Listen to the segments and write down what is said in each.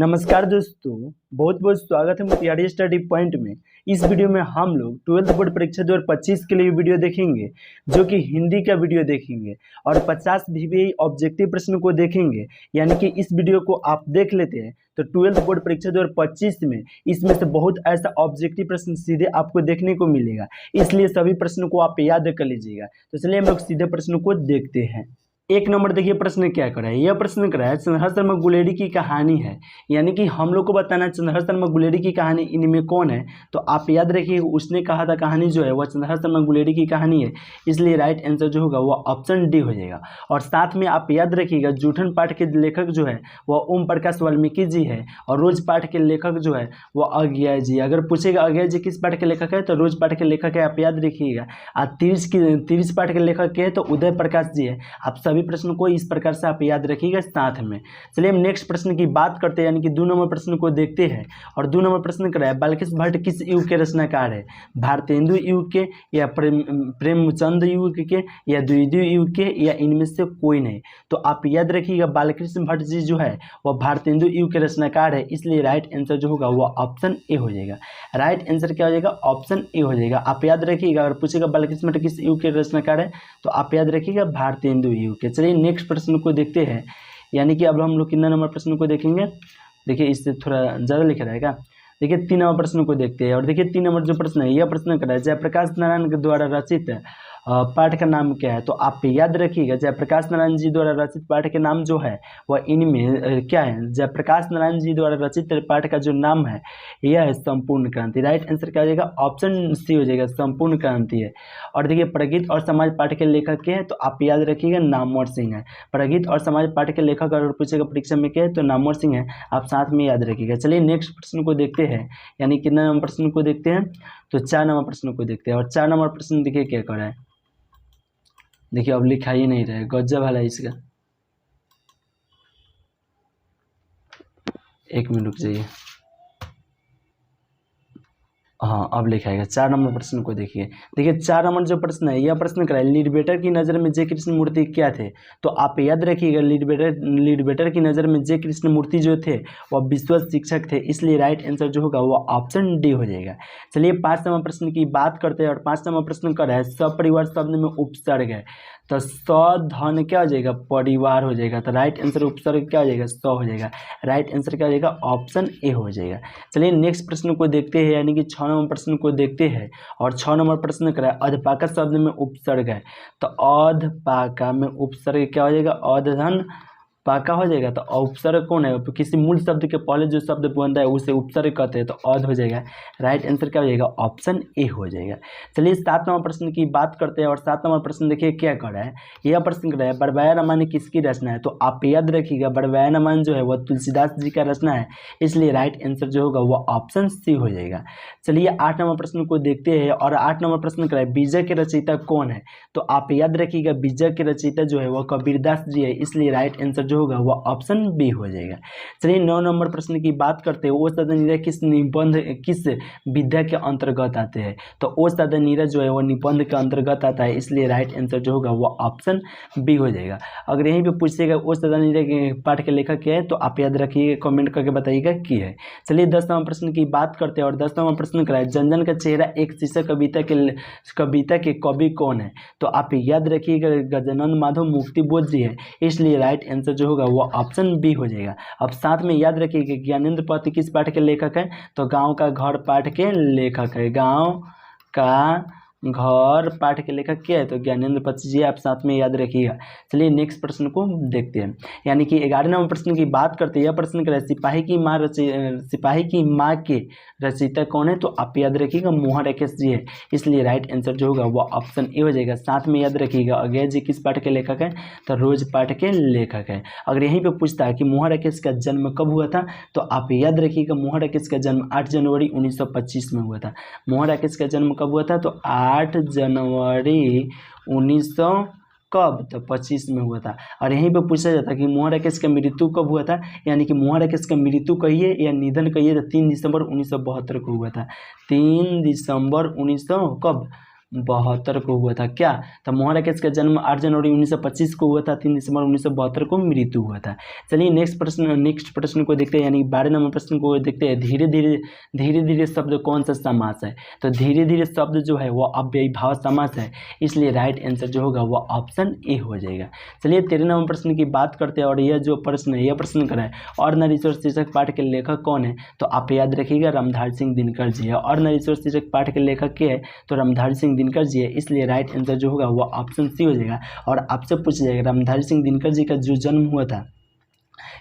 नमस्कार दोस्तों, बहुत बहुत स्वागत है मोतिहारी स्टडी पॉइंट में। इस वीडियो में हम लोग 12th बोर्ड परीक्षा 2025 के लिए वीडियो देखेंगे, जो कि हिंदी का वीडियो देखेंगे और 50 VBI ऑब्जेक्टिव प्रश्न को देखेंगे। यानी कि इस वीडियो को आप देख लेते हैं तो 12th बोर्ड परीक्षा 2025 में इसमें से बहुत ऐसा ऑब्जेक्टिव प्रश्न सीधे आपको देखने को मिलेगा, इसलिए सभी प्रश्नों को आप याद कर लीजिएगा। तो चलिए हम लोग सीधे प्रश्नों को देखते हैं। एक नंबर देखिए, प्रश्न क्या करा है। यह प्रश्न करा है चंद्रहार शर्मा गुलेरी की कहानी है, यानी कि हम लोग को बताना है चंद्रहार शर्मा गुलेरी की कहानी इनमें कौन है। तो आप याद रखिए, उसने कहा था कहानी जो है वह चंद्रहार शर्मा गुलेरी की कहानी है, इसलिए राइट आंसर जो होगा वह ऑप्शन डी हो जाएगा। और साथ में आप याद रखिएगा, जूठन पाठ के लेखक जो है वह ओम प्रकाश वाल्मीकि जी है और रोज पाठ के लेखक जो है वह अज्ञा जी। अगर पूछेगा अज्ञा जी किस पाठ के लेखक है तो रोज पाठ के लेखक है, आप याद रखिएगा। और तीर्थ पाठ के लेखक है तो उदय प्रकाश जी है। आप सभी प्रश्न को इस प्रकार से आप याद रखिएगा साथ में। चलिए हम नेक्स्ट प्रश्न की बात करते हैं, यानी कि 2 नंबर प्रश्न को देखते हैं। और 2 नंबर प्रश्न कर रहा है, बालकृष भट्ट किस युग के रचनाकार है? भारतेंदु युग के, या प्रेमचंद युग के, या द्वितीय युग के, या इनमें से कोई नहीं। तो आप याद रखिएगा, बालकृष्ण भट्ट जी जो है वह भारतेंदु युग के रचनाकार है, इसलिए राइट आंसर जो होगा वह ऑप्शन ए हो जाएगा। राइट आंसर क्या हो जाएगा? ऑप्शन ए हो जाएगा। आप याद रखिएगा, अगर पूछेगा बालकृष्ण भट्ट किस युग के रचनाकार है तो आप याद रखिएगा भारतेंदु युग के। चलिए नेक्स्ट प्रश्न को देखते हैं, यानी कि अब हम लोग कितना नंबर प्रश्न को देखेंगे। देखिए इससे थोड़ा ज़्यादा लिखा रहेगा। देखिए 3 नंबर प्रश्न को देखते हैं। और देखिए 3 नंबर जो प्रश्न है, यह प्रश्न कर रहा है जयप्रकाश नारायण के द्वारा रचित पाठ का नाम क्या है? तो आप याद रखिएगा, जयप्रकाश नारायण जी द्वारा रचित पाठ के नाम जो है वह इनमें क्या है? जयप्रकाश नारायण जी द्वारा रचित पाठ का जो नाम है यह है संपूर्ण क्रांति। राइट आंसर क्या हो जाएगा? ऑप्शन सी हो जाएगा, संपूर्ण क्रांति है। और देखिए प्रगीत और समाज पाठ के लेखक के हैं तो आप याद रखिएगा नामवर सिंह है। प्रगीत और समाज पाठ के लेखक अगर पूछेगा परीक्षा में क्या है तो नामवर सिंह है, आप साथ में याद रखिएगा। चलिए नेक्स्ट प्रश्न को देखते हैं, यानी कितना नंबर प्रश्न को देखते हैं तो 4 नंबर प्रश्न को देखते हैं। और 4 नंबर प्रश्न देखिए क्या कर रहा है। देखिए अब लिखा ही नहीं रहे, गजब वाला इसका। एक मिनट रुक जाइए। हाँ अब लिखाएगा। 4 नंबर प्रश्न को देखिए। देखिए 4 नंबर जो प्रश्न है, यह प्रश्न कराए लीडबेटर की नज़र में जय कृष्ण मूर्ति क्या थे? तो आप याद रखिएगा, लीडबेटर की नज़र में जय कृष्ण मूर्ति जो थे वह विश्वस्त शिक्षक थे, इसलिए राइट आंसर जो होगा वह ऑप्शन डी हो जाएगा। चलिए 5 नंबर प्रश्न की बात करते हैं। और 5 नंबर प्रश्न कर रहा है सपरिवार शब्द में उपसर्ग है, तो सधन क्या हो जाएगा? परिवार हो जाएगा। तो राइट आंसर उपसर्ग क्या हो जाएगा? स हो जाएगा। राइट आंसर क्या हो जाएगा? ऑप्शन ए हो जाएगा। चलिए नेक्स्ट प्रश्न को देखते हैं, यानी कि 6 नंबर प्रश्न को देखते हैं। और 6 नंबर प्रश्न करा है अधपाका शब्द में उपसर्ग है, तो अधपाका में उपसर्ग क्या हो जाएगा? अधधन पाका हो जाएगा। तो उपसर्ग कौन है? तो किसी मूल शब्द के पहले जो शब्द बनता है उसे उपसर्ग कहते हैं, तो अध हो जाएगा। राइट आंसर क्या हो जाएगा? ऑप्शन ए हो जाएगा। चलिए 7 नंबर प्रश्न की बात करते हैं। और 7 नंबर प्रश्न देखिए क्या कर रहा है। यह प्रश्न कर रहा है बड़वाया रामायण किसकी रचना है? तो आप याद रखिएगा, बड़वाया रामायण जो है वह तुलसीदास जी का रचना है, इसलिए राइट आंसर जो होगा वह ऑप्शन सी हो जाएगा। चलिए 8 नंबर प्रश्न को देखते हैं। और 8 नंबर प्रश्न कर रहा है बीजा के रचयिता कौन है? तो आप याद रखिएगा, बीजा के रचयिता जो है वह कबीरदास जी है, इसलिए राइट आंसर जो होगा वह ऑप्शन बी हो जाएगा। चलिए 9 नंबर प्रश्न की बात करते हैं। ओ सदा नीरा किस निबंध किस विद्या के अंतर्गत आते हैं? तो ओ सदा नीरा जो है वह निबंध के अंतर्गत आता है, इसलिए राइट आंसर जो होगा वह ऑप्शन बी हो जाएगा। अगर यहीं पे पूछेगा ओ सदा नीरा के पाठ के लेखक क्या है तो आप याद रखिए, कमेंट करके बताइएगा की है। चलिए 10 नंबर प्रश्न की बात करते हैं। और 10 नंबर प्रश्न कराए जनजन का चेहरा एक शीर्षक कविता के कवि कौन है? तो आप याद रखिएगा गजानन माधव मुक्तिबोध जी है, इसलिए राइट आंसर जो होगा वो ऑप्शन बी हो जाएगा। अब साथ में याद रखिएगा ज्ञानेंद्र पति किस पाठ के लेखक है? तो गांव का घर पाठ के लेखक है। गांव का घर पाठ के लेखक क्या है? तो ज्ञानेंद्र पति जी, आप साथ में याद रखिएगा। चलिए नेक्स्ट प्रश्न को देखते हैं, यानी कि 11 नंबर प्रश्न की बात करते हैं। यह प्रश्न करें सिपाही की माँ के रचयिता कौन है? तो आप याद रखिएगा मोहन राकेश जी है, इसलिए राइट आंसर जो होगा वह ऑप्शन ए हो जाएगा। साथ में याद रखिएगा अज्ञा जी किस पाठ के लेखक है? तो रोज पाठ के लेखक है। अगर यहीं पे पूछता है कि मोहन राकेश का जन्म कब हुआ था, तो आप याद रखिएगा मोहन राकेश का जन्म 8 जनवरी 1925 में हुआ था। मोहन राकेश का जन्म कब हुआ था? तो 8 जनवरी 1900 कब? तो 25 में हुआ था। और यहीं पे पूछा जाता है कि मोहन राकेश का मृत्यु कब हुआ था, यानी कि मोहन राकेश का मृत्यु कहिए या निधन कहिए, तो 3 दिसंबर 1972 को हुआ था। 3 दिसंबर 1900 कब? 1972 को हुआ था। क्या? तो मोहन राकेश का जन्म 8 जनवरी 1925 को हुआ था, 3 दिसंबर 1972 को मृत्यु हुआ था। चलिए नेक्स्ट प्रश्न को देखते हैं, यानी 12 नंबर प्रश्न को देखते हैं। धीरे धीरे शब्द कौन सा समास है? तो धीरे धीरे शब्द जो है वो अव्ययीभाव समास है, इसलिए राइट आंसर जो होगा वो ऑप्शन ए हो जाएगा। चलिए 13 नंबर प्रश्न की बात करते हैं, और यह जो प्रश्न है, यह प्रश्न करा है और नरेश्वर शीर्षक पाठ के लेखक कौन है? तो आप याद रखिएगा रामधारी सिंह दिनकर जी है। और नरेश्वर शीर्षक पाठ के लेखक के है? तो रामधारी सिंह दिनकर जी है, इसलिए राइट आंसर जो होगा वो ऑप्शन सी हो जाएगा। और आपसे पूछा जाएगा रामधारी सिंह दिनकर जी का जो जन्म हुआ था,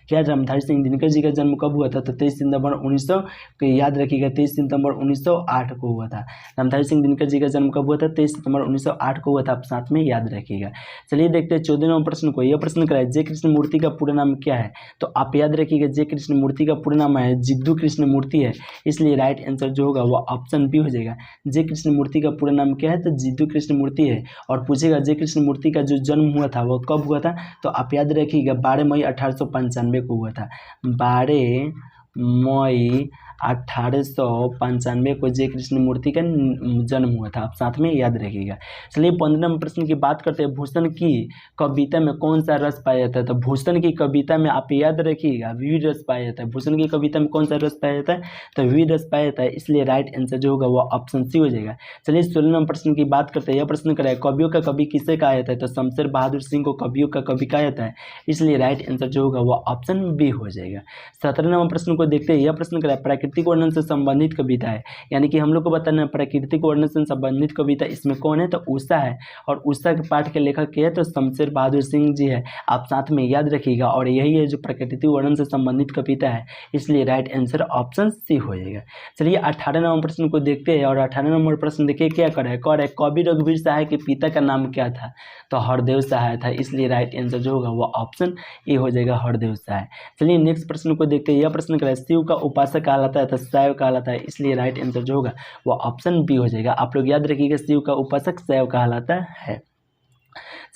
क्या रामधारी सिंह दिनकर जी का जन्म कब हुआ था? तो 23 सितंबर 1900 याद रखिएगा 23 सितंबर 1908 को हुआ था। रामधारी सिंह दिनकर जी का जन्म कब हुआ था? 23 सितंबर 1908 को हुआ था, आप साथ में याद रखिएगा। चलिए देखते हैं 14 नंबर प्रश्न को। यह प्रश्न कराए जय कृष्ण मूर्ति का पूरा नाम क्या है? तो आप याद रखिएगा जय कृष्ण मूर्ति का पूरा नाम है जिद्दू कृष्ण मूर्ति है, इसलिए राइट आंसर जो होगा वो ऑप्शन बी हो जाएगा। जय कृष्ण मूर्ति का पूरा नाम क्या है? तो जिद्दू कृष्ण मूर्ति है। और पूछेगा जय कृष्ण मूर्ति का जो जन्म हुआ था वो कब हुआ था? तो आप याद रखिएगा 12 मई 1895 को हुआ था। 12 मई 1895 को जय कृष्ण मूर्ति का जन्म हुआ था, आप साथ में याद रखिएगा। चलिए 15 नंबर प्रश्न की बात करते हैं। भूषण की कविता में कौन सा रस पाया जाता है? तो भूषण की कविता में आप याद रखिएगा विविध रस पाया जाता है। भूषण की कविता में कौन सा रस पाया जाता है? तो विविध रस पाया जाता है, इसलिए राइट आंसर जो होगा वो ऑप्शन सी हो जाएगा। चलिए 16 नंबर प्रश्न की बात करते हैं। यह प्रश्न कराए कवियों का कवि किसे कहा जाता है? तो शमशेर बहादुर सिंह को कवियों का कवि कहा जाता है, इसलिए राइट आंसर जो होगा वो ऑप्शन बी हो जाएगा। 17 नंबर प्रश्न को देखते हैं। यह प्रश्न कराए प्राकृतिक वर्णन से संबंधित कविता है, यानी कि हम लोग को बताना है प्राकृतिक वर्णन से संबंधित कविता इसमें कौन है? तो उषा है। और उषा के पाठ के लेखक के है? तो शमशेर बहादुर सिंह जी है, आप साथ में याद रखिएगा। और यही है जो प्राकृतिक वर्णन से संबंधित कविता है, इसलिए राइट आंसर ऑप्शन सी हो जाएगा। चलिए 18 नंबर प्रश्न को देखते हैं। और 18 नंबर प्रश्न देखिए क्या करे कवि रघुवीर सहाय के पिता का नाम क्या था? तो हरदेव सहाय था, इसलिए राइट आंसर जो होगा वो ऑप्शन ए हो जाएगा, हरदेव सहाय। चलिए नेक्स्ट प्रश्न को देखते हैं। यह प्रश्न कराए शिव का उपासक कहलाता है तो शैव कहलाता है, इसलिए राइट आंसर जो होगा वो ऑप्शन बी हो जाएगा। आप लोग याद रखिएगा शिव का उपासक शैव कहलाता है।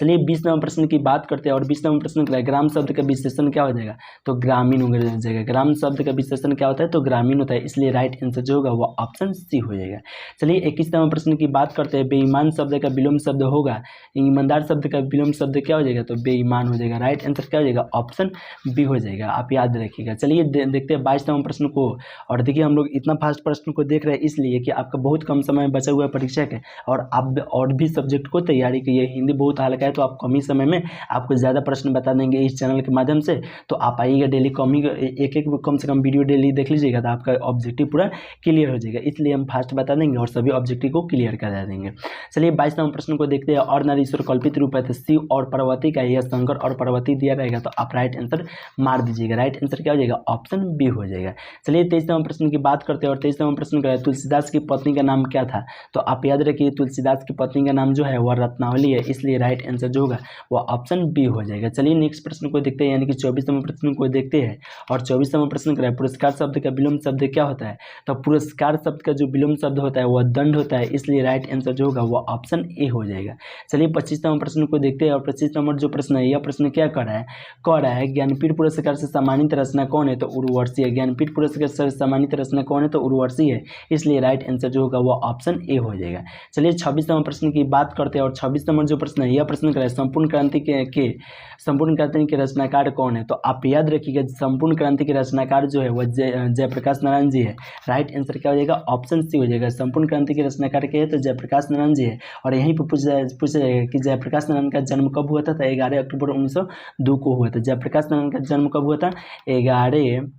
चलिए 20 नंबर प्रश्न की बात करते हैं। और 20 नंबर प्रश्न क्या है? ग्राम शब्द का विशेषण क्या हो जाएगा? तो ग्रामीण हो जाएगा। ग्राम शब्द का विशेषण क्या होता है? तो ग्रामीण होता है, इसलिए राइट आंसर जो होगा वो ऑप्शन सी हो जाएगा। चलिए 21 नंबर प्रश्न की बात करते हैं। बेईमान शब्द का विलोम शब्द होगा, ईमानदार शब्द का विलोम शब्द क्या हो जाएगा? तो बेईमान हो जाएगा, राइट आंसर क्या हो जाएगा? ऑप्शन बी हो जाएगा, आप याद रखिएगा। चलिए देखते हैं 22 नंबर प्रश्न को। और देखिए हम लोग इतना फास्ट प्रश्न को देख रहे हैं इसलिए कि आपका बहुत कम समय बचा हुआ है परीक्षा के, और आप और भी सब्जेक्ट को तैयारी कीजिए। हिंदी बहुत हल्का है तो आप कम ही समय में आपको ज़्यादा प्रश्न बता देंगे इस चैनल के माध्यम से। तो आप आइएगा डेली एक कम से कम वीडियो डेली देख लीजिएगा, तो आपका ऑब्जेक्टिव पूरा क्लियर हो जाएगा। इसलिए हम फास्ट बता देंगे और सभी ऑब्जेक्टिव को क्लियर करा देंगे। चलिए 22 नंबर प्रश्न को देखते हैं। और नरेश्वर कल्पित रूप है तो शिव और पार्वती का, यह शंकर और पार्वती दिया रहेगा, तो आप राइट आंसर मार दीजिएगा। राइट आंसर क्या हो जाएगा? ऑप्शन बी हो जाएगा। चलिए 23 नंबर प्रश्न की बात करते हैं। और 23 नंबर प्रश्न का तुलसीदास की पत्नी का नाम क्या था? तो आप याद रखिए तुलसीदास की पत्नी का नाम जो है वह रत्नावली है, इसलिए राइट आंसर जो होगा वो ऑप्शन बी हो जाएगा। चलिए नेक्स्ट प्रश्न को देखते हैं, यानी कि 24 नंबर प्रश्न को देखते हैं। और 24 नंबर प्रश्न क्या है? पुरस्कार शब्द का विलोम शब्द क्या होता है? तो पुरस्कार शब्द का जो विलोम शब्द होता है वह दंड होता है, इसलिए राइट आंसर जो होगा वो ऑप्शन ए हो जाएगा। चलिए 25 नंबर प्रश्न को देखते हैं। और 25 नंबर जो प्रश्न है, यह प्रश्न क्या कर रहा है ज्ञानपीठ पुरस्कार से सम्मानित रचना कौन है? तो उर्वशी है। ज्ञानपीठ पुरस्कार से सम्मानित रचना कौन है? तो उर्वशी है, इसलिए राइट आंसर जो होगा वो ऑप्शन ए हो जाएगा। चलिए 26 नंबर प्रश्न की बात करते हैं। और 26 नंबर जो प्रश्न है, यह प्रश्न क्या है? संपूर्ण क्रांति के रचनाकार कौन है? तो आप याद रखिएगा संपूर्ण क्रांति के रचनाकार जो है वह जयप्रकाश नारायण जी है। राइट आंसर क्या हो जाएगा? ऑप्शन सी हो जाएगा। संपूर्ण क्रांति के रचनाकार के है तो जयप्रकाश नारायण जी है। और यहीं पर पूछा जाएगा कि जयप्रकाश नारायण का जन्म कब हुआ था? तो 11 अक्टूबर 1902 को हुआ था। जयप्रकाश नारायण का जन्म कब हुआ था? 11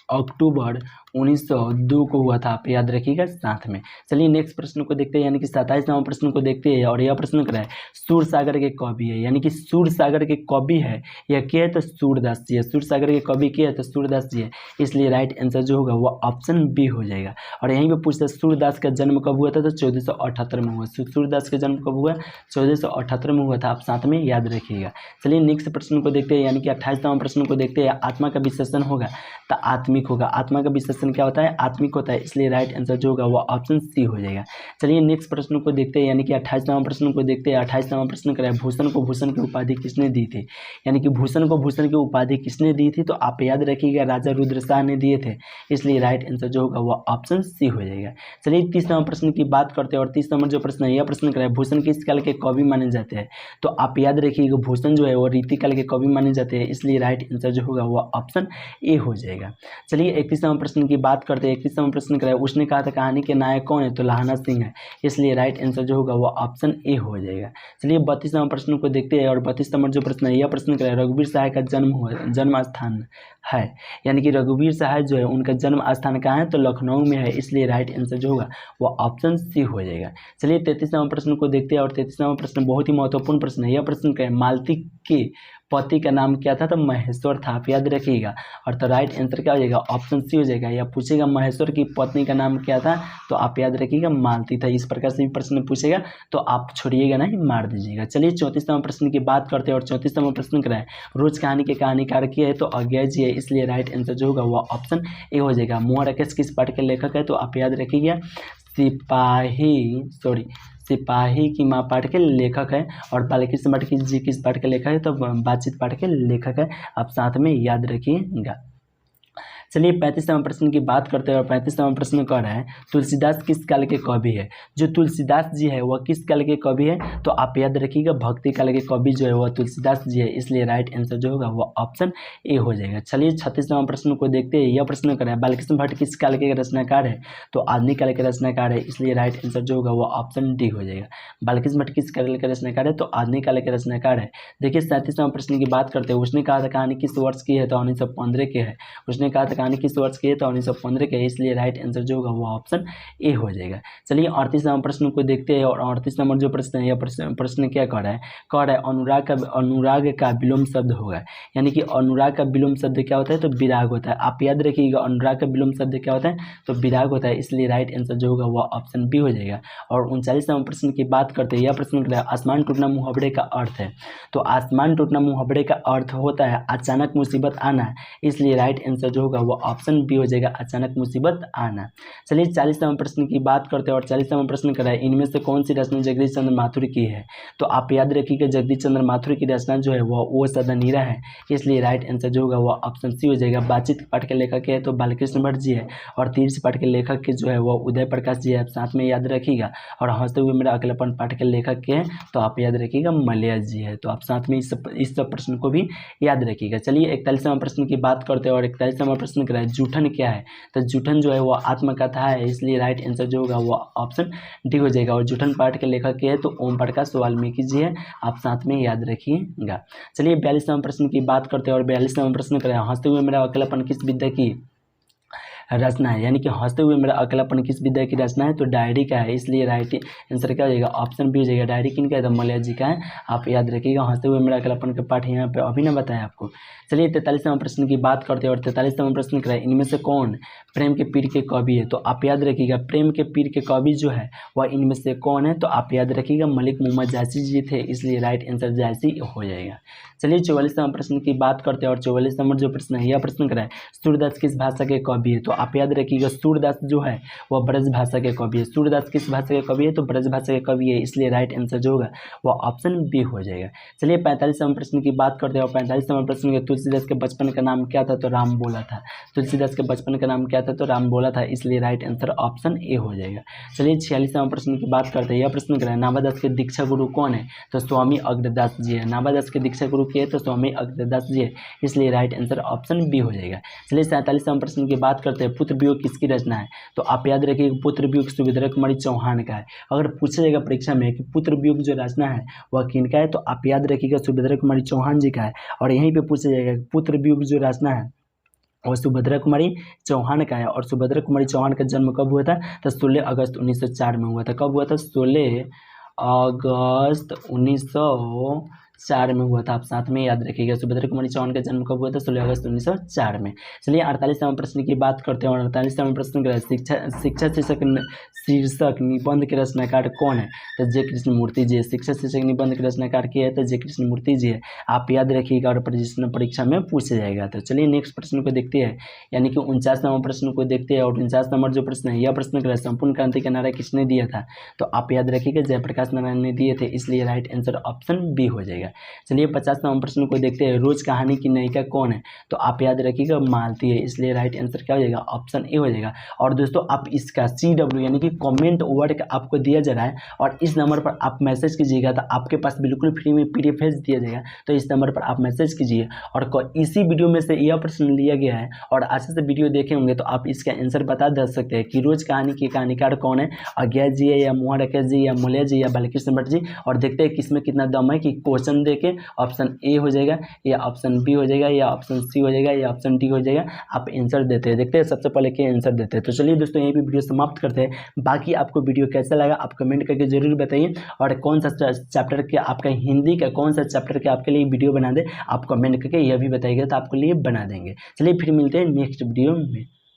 अक्टूबर 1902 को हुआ था, आप याद रखिएगा साथ में। चलिए नेक्स्ट प्रश्न को देखते हैं, यानी कि 27 नंबर प्रश्न को देखते हैं। और यह प्रश्न क्या है? सूरसागर के कवि है, यानी कि सूरसागर के कवि है यह क्या है? तो सूरदास जी है। सूरसागर के कवि क्या है? तो सूरदास जी है, इसलिए राइट आंसर जो होगा वो ऑप्शन बी हो जाएगा। और यहीं पे पूछता है सूरदास का जन्म कब हुआ था? तो 1478 में हुआ। सूरदास का जन्म कब हुआ? 1478 में हुआ था, आप साथ में याद रखिएगा। चलिए नेक्स्ट प्रश्न को देखते हैं, यानी कि 28 नंबर प्रश्न को देखते हैं। आत्मा का विशेषण होगा तो आत्मिक होगा। आत्मा का विशेषण भूषण क्या होता है, आत्मिक होता है, इसलिए राइट आंसर जो होगा वो ऑप्शन सी हो जाएगा। चलिए नेक्स्ट प्रश्न को देखते हैं, यानी कि 28वां प्रश्न को देखते हैं। 28वां प्रश्न क्या है, भूषण को भूषण की उपाधि किसने दी थी, यानी कि भूषण को भूषण की उपाधि किसने दी थी, तो आप याद रखिएगा राजा रुद्र शाह ने दिए थे, इसलिए राइट आंसर जो होगा वो ऑप्शन सी हो जाएगा। चलिए 30वां प्रश्न की बात करते हैं, और 30 नंबर जो प्रश्न है, यह प्रश्न क्या है, भूषण किस काल के कवि माने जाते हैं, तो आप याद रखिएगा भूषण जो है वो रीतिकाल के कवि माने जाते हैं, इसलिए राइट आंसर जो होगा वो ऑप्शन ए हो जाएगा। चलिए 31वां प्रश्न की बात करते हैं। 31वां प्रश्न क्या है, उसने कहा था कहानी के नायक कौन है, तो लाहना सिंह है, इसलिए राइट आंसर जो होगा वो ऑप्शन ए हो जाएगा। चलिए 32वां प्रश्न को देखते हैं, और 32 नंबर जो प्रश्न है, यह प्रश्न क्या है, रघुवीर सहाय का जन्म स्थान है, यानी कि रघुवीर सहाय जो है उनका जन्म स्थान कहाँ है, तो लखनऊ में है, इसलिए राइट आंसर जो होगा वो ऑप्शन सी हो जाएगा। चलिए 33वां प्रश्न को देखते हैं, और 33वां प्रश्न बहुत ही महत्वपूर्ण प्रश्न है। यह प्रश्न क्या है, मालती के पति का नाम क्या था, तो महेश्वर था, आप याद रखिएगा, और तो राइट आंसर क्या हो जाएगा, ऑप्शन सी हो जाएगा। या पूछेगा महेश्वर की पत्नी का नाम क्या था, तो आप याद रखिएगा मालती था। इस प्रकार से भी प्रश्न पूछेगा तो आप छोड़िएगा नहीं, मार दीजिएगा। चलिए 34वां प्रश्न की बात करते हैं, और 34वां प्रश्न क्या है, रोज कहानी के कहानीकार किए है, तो अज्ञा जी है, इसलिए राइट आंसर जो होगा वो ऑप्शन ए हो जाएगा। मोआ राकेश किस पाठ के लेखक है, तो आप याद रखिएगा सिपाही की माँ पाठ के लेखक है, और बालकृष्ण भट्ट जी किस पाठ के लेखक है, तो बातचीत पाठ के लेखक है, आप साथ में याद रखिएगा। चलिए 35वां प्रश्न की बात करते हैं, और 35वां प्रश्न कह रहा है, तुलसीदास किस काल के कवि है, जो तुलसीदास जी है वह किस काल के कवि है, तो आप याद रखिएगा भक्ति काल के कवि जो है वह तुलसीदास जी है, इसलिए राइट आंसर जो होगा वो ऑप्शन ए हो जाएगा। चलिए 36वां प्रश्न को देखते हैं। यह प्रश्न कर रहा है, बालकृष्ण भट्ट किस काल के रचनाकार है, तो आधुनिक काल के रचनाकार है, इसलिए राइट आंसर जो होगा वो ऑप्शन डी हो जाएगा। बालकृष्ण भट्ट किस काल के रचनाकार है, तो आधुनिक काल के रचनाकार है। देखिए 37वां प्रश्न की बात करते हैं। उसने कहा था कहानी किस वर्ष की है, तो 1915 के है। उसने कहा था कहानी किस वर्ष की है, तो 1915 के, इसलिए राइट आंसर जो होगा वो ऑप्शन ए हो जाएगा। चलिए 38वां प्रश्न को देखते हैं, और 38 नंबर जो प्रश्न है, यह प्रश्न क्या कह रहा है, अनुराग का विलोम शब्द होगा, यानी कि अनुराग का विलोम शब्द क्या होता है, तो विराग होता है। आप याद रखिएगा अनुराग का विलोम शब्द क्या होता है, तो विराग होता है, इसलिए राइट आंसर जो होगा वो ऑप्शन बी हो जाएगा। और 39वां प्रश्न की बात करते हैं। यह प्रश्न क्या है, आसमान टूटना मुहावरे का अर्थ है, तो आसमान टूटना मुहावरे का अर्थ होता है अचानक मुसीबत आना, इसलिए राइट आंसर जो होगा वो ऑप्शन बी हो जाएगा, अचानक मुसीबत आना। चलिए 40वां प्रश्न की बात करते हैं, और 40वां प्रश्न क्या है, इनमें से कौन सी रचना जगदीश चंद्र माथुर की है, तो आप याद रखिएगा जगदीश चंद्र माथुर की रचना जो है वो सदनीरा है, इसलिए राइट आंसर जो होगा वो ऑप्शन सी हो जाएगा। बातचीत पाठ के लेखक है तो बालकृष्ण भट्ट जी है, और तीर्थ पाठ के लेखक के जो है वो उदय प्रकाश जी है, आप साथ में याद रखिएगा। और हंसते हुए मेरा अकेलापन पाठ के लेखक के हैं, तो आप याद रखिएगा मलया जी है, तो आप साथ में इस सब प्रश्न को भी याद रखिएगा। चलिए 41वां प्रश्न की बात करते हैं, और 41वां प्रश्न क्या है, जूठन क्या है, तो जूठन जो है वो आत्मकथा है, इसलिए राइट आंसर जो होगा वो ऑप्शन डी हो जाएगा। और जूठन पाठ के लेखक के है तो ओम प्रकाश वाल्मीकि जी है, आप साथ में याद रखिएगा। चलिए 42वां प्रश्न की बात करते हैं, और 42वां प्रश्न क्या है, हंसते हुए मेरा अकेलापन किस विद्या की रचना है, यानी कि हंसते हुए मेरा अकेलापन किस विद्या की रचना है, तो डायरी का है, इसलिए राइट आंसर क्या हो जाएगा, ऑप्शन बी हो जाएगा। डायरी किन का है, तो मलया जी का है, आप याद रखिएगा। हंसते हुए मेरा अकेलापन का पाठ यहाँ पे अभी ना बताया आपको। चलिए 43वां प्रश्न की बात करते हैं, और 43वां प्रश्न क्या है, इनमें से कौन प्रेम के पीर के कवि है, तो आप याद रखिएगा प्रेम के पीर के कवि जो है वह इनमें से कौन है, तो आप याद रखिएगा मलिक मोहम्मद जायसी जी थे, इसलिए राइट आंसर जायसी हो जाएगा। चलिए 44वां प्रश्न की बात करते हैं, और 44 नंबर जो प्रश्न है, यह प्रश्न क्या है, सूरदास किस भाषा के कवि है, तो आप याद रखिएगा सूरदास जो है वह ब्रज भाषा के कवि है। सूरदास किस भाषा के कवि है, तो ब्रज भाषा के कवि है, इसलिए राइट आंसर जो होगा वह ऑप्शन बी हो जाएगा। चलिए 45वां प्रश्न की बात करते हैं, और 45वां प्रश्न के तुलसीदास के बचपन का नाम क्या था, तो राम बोला था। तुलसीदास के बचपन का नाम क्या था, तो राम बोला था, इसलिए राइट आंसर ऑप्शन ए हो जाएगा। चलिए 46वां प्रश्न की बात करते हैं। यह प्रश्न क्या है, नाभादास के दीक्षा गुरु कौन है, तो स्वामी अग्रदास जी है। नाभादास के दीक्षा गुरु के है तो स्वामी अग्रदास जी है, इसलिए राइट आंसर ऑप्शन बी हो जाएगा। चलिए 47वां प्रश्न की बात करते हैं, पुत्र वियोग किसकी रचना है, तो आप याद रखिए पुत्र वियोग सुभद्रा कुमारी चौहान का है। अगर पूछा जाएगा परीक्षा में कि पुत्र वियोग जो रचना है वह किनका है, तो आप याद रखिएगा सुभद्रा कुमारी चौहान जी का है। और यहीं पे पूछा जाएगा पुत्र वियोग जो रचना है और सुभद्रा कुमारी चौहान का है। और सुभद्रा कुमारी चौहान का जन्म कब हुआ था, तो 16 अगस्त 1904 में हुआ था। कब हुआ था, 16 अगस्त 1904 1904 में हुआ था। आप साथ में याद रखिएगा। सुभद्रा कुमारी चौहान का जन्म कब हुआ था? 16 अगस्त 1904 में। चलिए 48वां प्रश्न की बात करते हैं। और 48वां प्रश्न का शिक्षा शीर्षक निबंध के रचनाकार कौन है? तो जय कृष्ण मूर्ति जी है। शिक्षा शीर्षक निबंध के रचनाकार क्या है? तो जय कृष्ण मूर्ति जी है। आप याद रखिएगा और परीक्षा में पूछा जाएगा। तो चलिए नेक्स्ट प्रश्न को देखते हैं, यानी कि 49वां प्रश्न को देखते हैं। और 49 नंबर जो प्रश्न है, यह प्रश्न का संपूर्ण क्रांति का नारा किसने दिया था? तो आप याद रखिएगा जयप्रकाश नारायण ने दिए थे, इसलिए राइट आंसर ऑप्शन बी हो जाएगा। चलिए 50वां प्रश्न को देखते हैं। रोज कहानी की नायिका कौन है? तो आप याद रखिएगा मालती है, इसलिए राइट आंसर क्या हो जाएगा? ऑप्शन ए हो जाएगा। और दोस्तों आप इसका CW यानी कि कमेंट वर्ड आपको दिया जा रहा है और इस नंबर पर आप मैसेज कीजिएगा तो आपके पास बिल्कुल फ्री में PDF भेज दिया जाएगा। तो इस नंबर पर आप मैसेज कीजिए और इसी वीडियो में से यह प्रश्न लिया गया है और अच्छे से वीडियो देखे होंगे तो आप इसका आंसर बता दे सकते हैं कि रोज कहानी के कहानीकार कौन है? अज्ञा जी है या मोहन राकेश जी या मौर्य जी या बालकृष्ण भट्ट जी। और देखते हैं किसमें कितना दम है कि क्वेश्चन देके ऑप्शन ए हो जाएगा या ऑप्शन बी हो जाएगा या ऑप्शन सी हो जाएगा या ऑप्शन डी हो जाएगा। आप आंसर देते हैं, देखते हैं सबसे पहले क्या आंसर देते हैं। तो चलिए दोस्तों यहीं पे वीडियो समाप्त करते हैं। बाकी आपको वीडियो कैसा लगा आप कमेंट करके जरूर बताइए और कौन सा चैप्टर के आपका हिंदी का कौन सा चैप्टर के आपके लिए वीडियो बना दे आप कमेंट करके यह भी बताइएगा तो आपके लिए बना देंगे। चलिए फिर मिलते हैं नेक्स्ट वीडियो में।